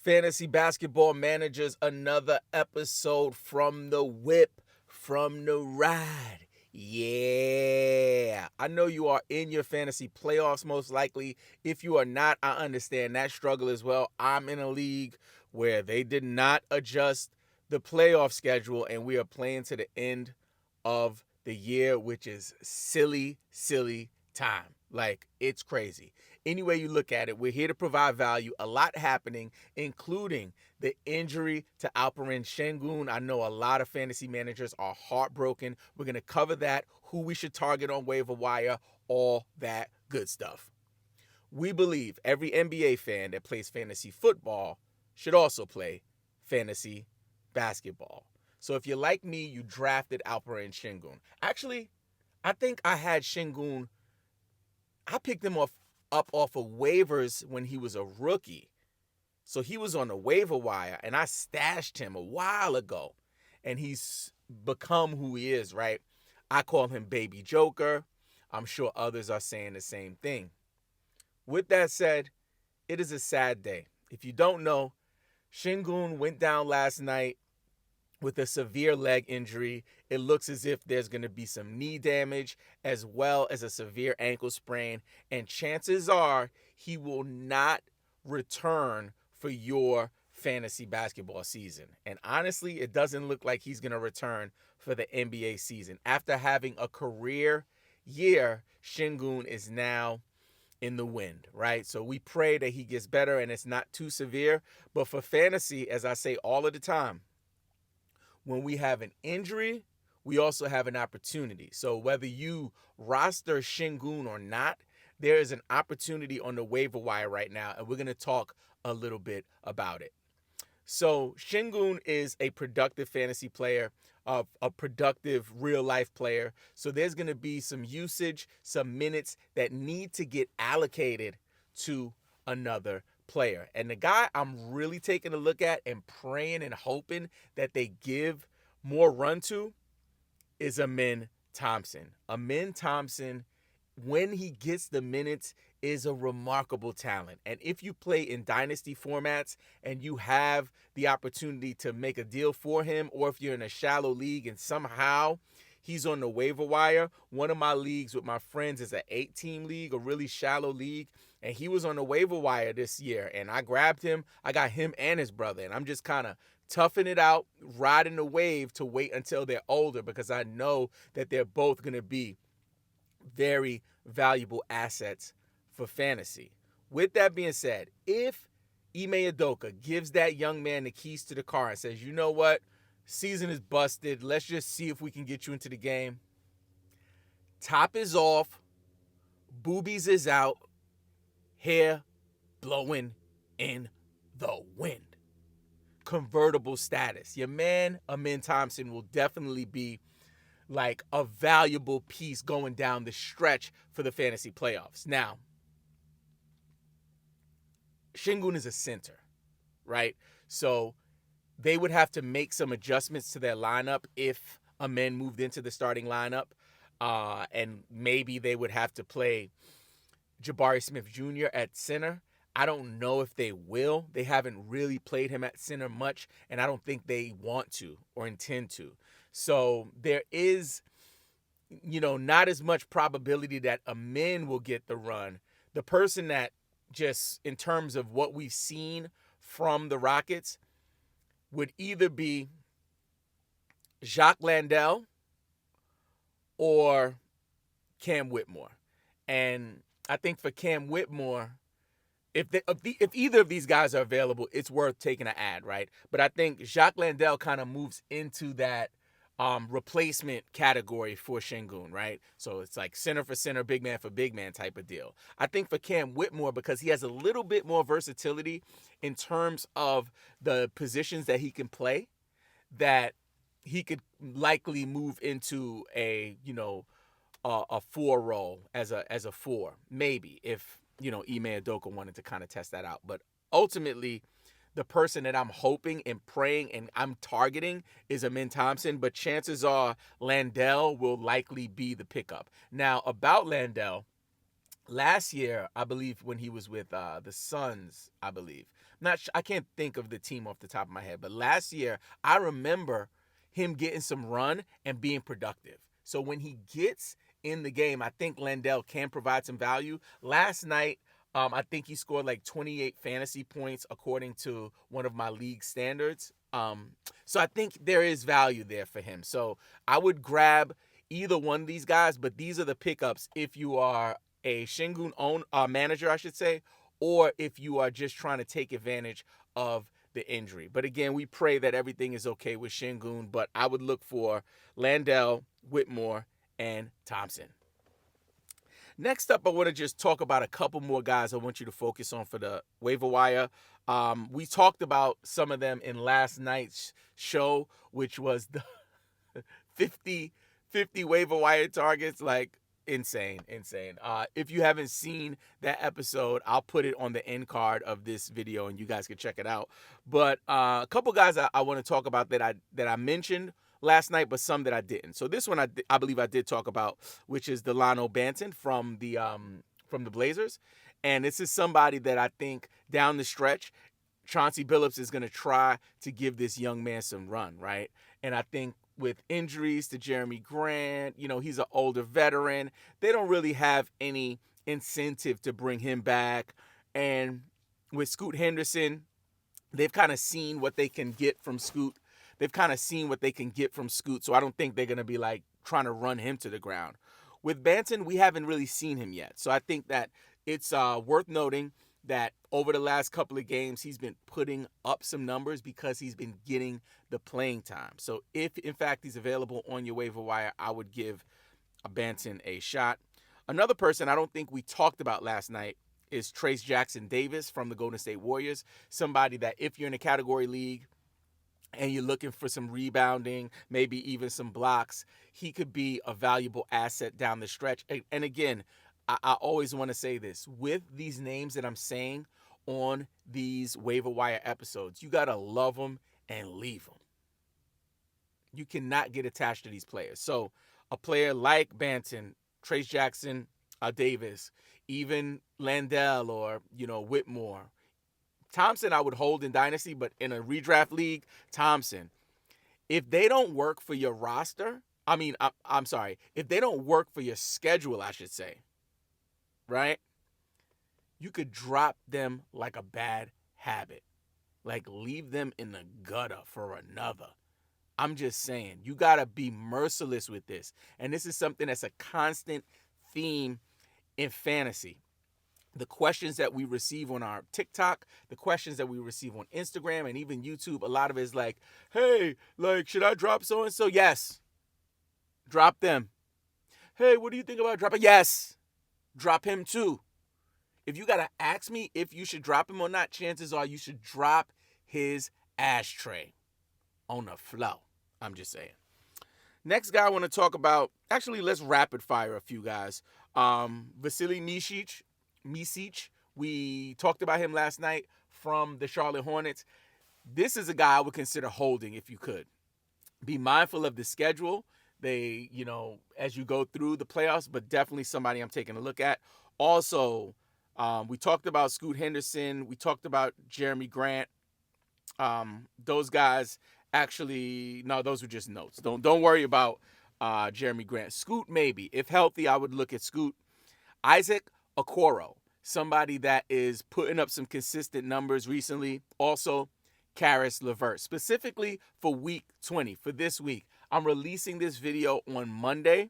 Fantasy Basketball Managers, another episode from the whip, from the ride. Yeah. I know you are in your fantasy playoffs most likely. If you are not, I understand that struggle as well. I'm in a league where they did not adjust the playoff schedule, and we are playing to the end of the year, which is silly, silly time. Like, it's crazy. Any way you look at it, we're here to provide value. A lot happening, including the injury to Alperen Sengun. I know a lot of fantasy managers are heartbroken. We're going to cover that, who we should target on waiver wire, all that good stuff. We believe every NBA fan that plays fantasy football should also play fantasy basketball. So if you're like me, you drafted Alperen Sengun. Actually, I think I had Sengun. I picked him up off of waivers when he was a rookie. So he was on the waiver wire, and I stashed him a while ago. And he's become who he is, right? I call him Baby Joker. I'm sure others are saying the same thing. With that said, it is a sad day. If you don't know, Sengun went down last night with a severe leg injury. It looks as if there's going to be some knee damage as well as a severe ankle sprain. And chances are he will not return for your fantasy basketball season. And honestly, it doesn't look like he's going to return for the NBA season. After having a career year, Sengun is now in the wind, right? So we pray that he gets better and it's not too severe. But for fantasy, as I say all of the time, when we have an injury, we also have an opportunity. So whether you roster Sengun or not, there is an opportunity on the waiver wire right now, and we're going to talk a little bit about it. So Sengun is a productive fantasy player, a productive real-life player. So there's going to be some usage, some minutes that need to get allocated to another player. And the guy I'm really taking a look at and praying and hoping that they give more run to is Ammen Thompson. Ammen Thompson, when he gets the minutes, is a remarkable talent. And if you play in dynasty formats and you have the opportunity to make a deal for him, or if you're in a shallow league and somehow he's on the waiver wire, one of my leagues with my friends is an 8-team league, a really shallow league, and he was on the waiver wire this year, and I grabbed him. I got him and his brother, and I'm just kind of toughing it out, riding the wave to wait until they're older, because I know that they're both going to be very valuable assets for fantasy. With that being said, if Ime Udoka gives that young man the keys to the car and says, you know what, season is busted, let's just see if we can get you into the game. Top is off, boobies is out, hair blowing in the wind. Convertible status. Your man, Ammen Thompson, will definitely be like a valuable piece going down the stretch for the fantasy playoffs. Now, Sengun is a center, right? So they would have to make some adjustments to their lineup if Ammen moved into the starting lineup. And maybe they would have to play Jabari Smith Jr. at center. I don't know if they will. They haven't really played him at center much, and I don't think they want to or intend to. So there is, not as much probability that Ammen will get the run. The person that, just in terms of what we've seen from the Rockets, would either be Jacques Landale or Cam Whitmore. And I think for Cam Whitmore, if either of these guys are available, it's worth taking an ad, right? But I think Jacques Landale kind of moves into that replacement category for Sengun, right? So it's like center for center, big man for big man type of deal. I think for Cam Whitmore, because he has a little bit more versatility in terms of the positions that he can play, that he could likely move into a 4 role as a 4, maybe, if Ime Udoka wanted to kind of test that out. But ultimately, the person that I'm hoping and praying and I'm targeting is Ammen Thompson, but chances are Landale will likely be the pickup. Now, about Landale, last year, I believe when he was with the Suns, I believe, I can't think of the team off the top of my head, but last year I remember him getting some run and being productive. So when he gets in the game, I think Landale can provide some value. Last night, I think he scored like 28 fantasy points according to one of my league standards. So I think there is value there for him. So I would grab either one of these guys, but these are the pickups if you are a Sengun manager, I should say, or if you are just trying to take advantage of the injury. But again, we pray that everything is okay with Sengun, but I would look for Landale, Whitmore, and Thompson. Next up, I want to just talk about a couple more guys I want you to focus on for the waiver wire. We talked about some of them in last night's show, which was the 50 waiver wire targets. Like, insane. If you haven't seen that episode, I'll put it on the end card of this video and you guys can check it out. But a couple guys I want to talk about that I mentioned last night, but some that I didn't. So this one I believe I did talk about, which is Delano Banton from the Blazers. And this is somebody that I think down the stretch, Chauncey Billups is going to try to give this young man some run, right? And I think with injuries to Jeremy Grant, he's an older veteran. They don't really have any incentive to bring him back. And with Scoot Henderson, they've kind of seen what they can get from Scoot. So I don't think they're going to be like trying to run him to the ground. With Banton, we haven't really seen him yet. So I think that it's worth noting that over the last couple of games, he's been putting up some numbers because he's been getting the playing time. So if, in fact, he's available on your waiver wire, I would give Banton a shot. Another person I don't think we talked about last night is Trayce Jackson-Davis from the Golden State Warriors, somebody that if you're in a category league and you're looking for some rebounding, maybe even some blocks, he could be a valuable asset down the stretch. And again, I always want to say this. With these names that I'm saying on these waiver wire episodes, you got to love them and leave them. You cannot get attached to these players. So a player like Banton, Trayce Jackson, Davis, even Landale or, Whitmore. Thompson I would hold in Dynasty, but in a redraft league, Thompson. If they don't work for your roster, I'm sorry, if they don't work for your schedule, I should say, right? You could drop them like a bad habit. Like leave them in the gutter for another. I'm just saying, you got to be merciless with this. And this is something that's a constant theme in fantasy. The questions that we receive on our TikTok, the questions that we receive on Instagram and even YouTube, a lot of it is like, hey, should I drop so-and-so? Yes. Drop them. Hey, what do you think about dropping? Yes. Drop him too. If you got to ask me if you should drop him or not, chances are you should drop his ashtray on the floor. I'm just saying. Next guy I want to talk about, actually, let's rapid fire a few guys. Vasily Micic, we talked about him last night from the Charlotte Hornets. This is a guy I would consider holding if you could. Be mindful of the schedule. They, as you go through the playoffs, but definitely somebody I'm taking a look at. Also, we talked about Scoot Henderson. We talked about Jeremy Grant. Those guys actually, no, those were just notes. Don't worry about Jeremy Grant. Scoot, maybe. If healthy, I would look at Scoot. Isaac Okoro, somebody that is putting up some consistent numbers recently. Also, Caris LeVert, specifically for week 20, for this week. I'm releasing this video on Monday.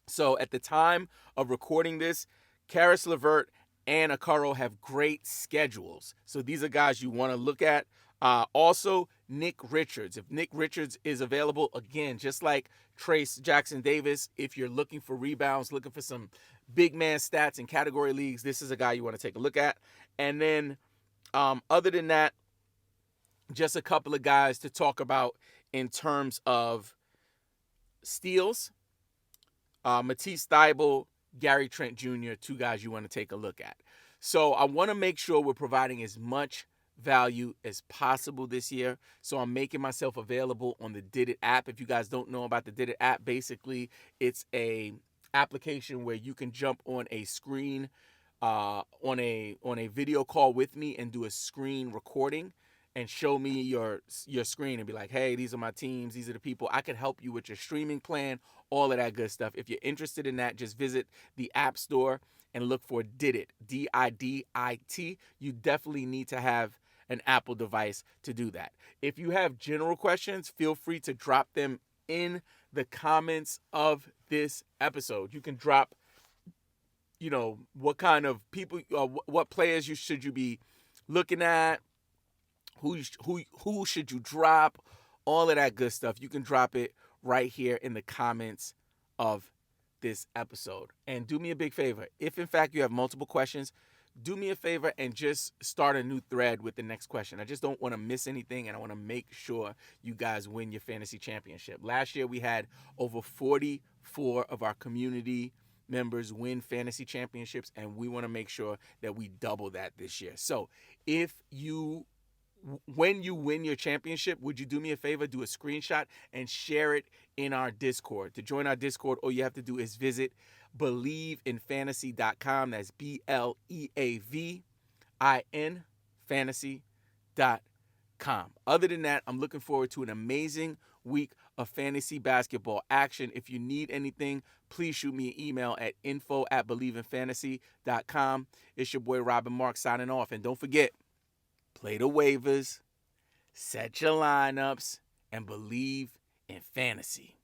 So at the time of recording this, Caris LeVert and Okoro have great schedules. So these are guys you want to look at. Also, Nick Richards. If Nick Richards is available, again, just like Trayce Jackson-Davis, if you're looking for rebounds, looking for some big man stats in category leagues, this is a guy you want to take a look at. And then other than that, just a couple of guys to talk about in terms of steals. Matisse Thybulle, Gary Trent Jr., two guys you want to take a look at. So I want to make sure we're providing as much value as possible this year. So I'm making myself available on the Did It app. If you guys don't know about the Did It app, basically it's a application where you can jump on a screen on a video call with me and do a screen recording and show me your screen and be like, hey, these are my teams, these are the people. I could help you with your streaming plan, all of that good stuff. If you're interested in that, just visit the App Store and look for Didit, Didit. You definitely need to have an Apple device to do that. If you have general questions, feel free to drop them in the comments of this episode. You can drop, what kind of people, what players should you be looking at, who should you drop, all of that good stuff. You can drop it right here in the comments of this episode. And do me a big favor. If in fact you have multiple questions, do me a favor and just start a new thread with the next question. I just don't want to miss anything, and I want to make sure you guys win your fantasy championship. Last year we had over 44 of our community members win fantasy championships, and we want to make sure that we double that this year. So when you win your championship, would you do me a favor, do a screenshot and share it in our Discord? To join our Discord, all you have to do is visit BelieveInFantasy.com. That's BLEAVIN fantasy.com. Other than that, I'm looking forward to an amazing week of fantasy basketball action. If you need anything, please shoot me an email at info@BelieveInFantasy.com. It's your boy Robin Mark signing off. And don't forget, play the waivers, set your lineups, and believe in fantasy.